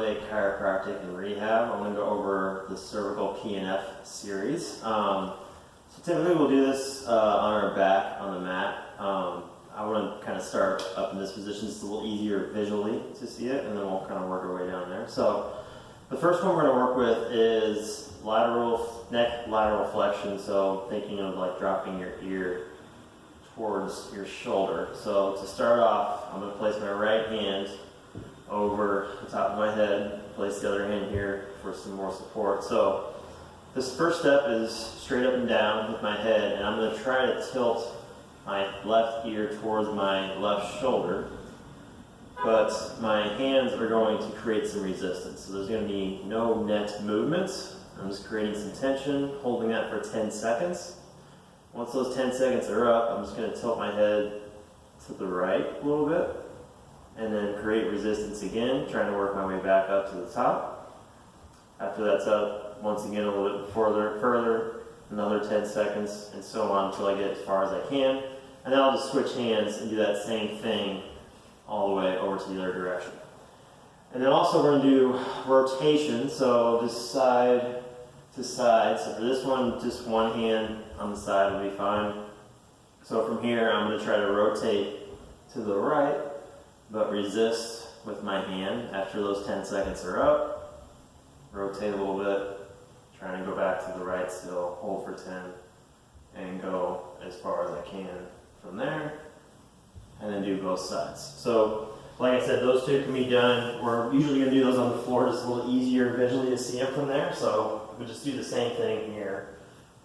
Elevate Chiropractic and Rehab. I'm going to go over the Cervical PNF Series. So typically we'll do this on our back on the mat. I want to kind of start up in this position. It's a little easier visually to see it, and then we'll kind of work our way down there. So the first one we're going to work with is lateral flexion. So thinking of like dropping your ear towards your shoulder. So to start off, I'm going to place my right hand over the top of my head, place the other hand here for some more support. So this first step is straight up and down with my head, and I'm going to try to tilt my left ear towards my left shoulder, but my hands are going to create some resistance. So there's going to be no net movement. I'm just creating some tension, holding that for 10 seconds. Once those 10 seconds are up, I'm just going to tilt my head to the right a little bit, and then create resistance again, trying to work my way back up to the top. After that's up, once again a little bit further, another 10 seconds, and so on until I get as far as I can. And then I'll just switch hands and do that same thing all the way over to the other direction. And then also we're going to do rotation, so just side to side. So for this one, just one hand on the side will be fine. So from here, I'm going to try to rotate to the right, but resist with my hand. After those 10 seconds are up, rotate a little bit, trying to go back to the right still, hold for 10, and go as far as I can from there, and then do both sides. So, like I said, those two can be done. We're usually going to do those on the floor, just a little easier visually to see them from there. So we'll just do the same thing here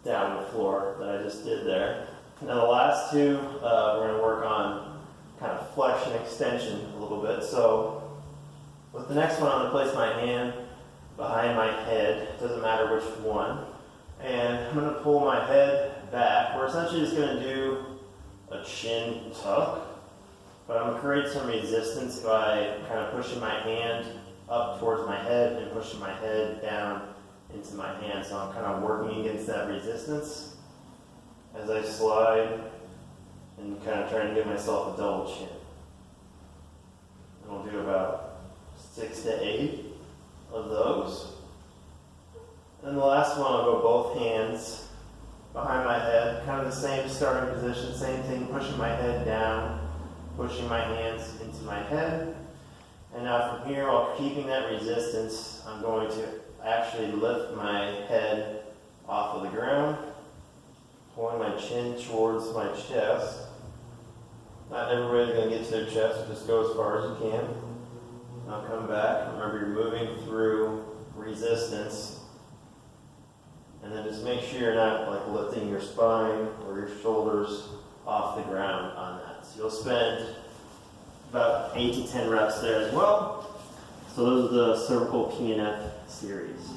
down the floor that I just did there. Now the last two, we're going to work on kind of flexion extension a little bit. So with the next one, I'm going to place my hand behind my head, it doesn't matter which one, and I'm going to pull my head back. We're essentially just going to do a chin tuck, but I'm going to create some resistance by kind of pushing my hand up towards my head and pushing my head down into my hand. So I'm kind of working against that resistance as I slide and kind of trying to give myself a double chin. And we'll do about 6 to 8 of those. And the last one, I'll go both hands behind my head, kind of the same starting position, same thing, pushing my head down, pushing my hands into my head. And now from here, while keeping that resistance, I'm going to actually lift my head off of the ground, pulling my chin towards my chest. Not everybody's going to get to their chest, just go as far as you can. Now come back. Remember, you're moving through resistance. And then just make sure you're not like lifting your spine or your shoulders off the ground on that. So you'll spend about 8 to 10 reps there as well. So those are the Cervical PNF series.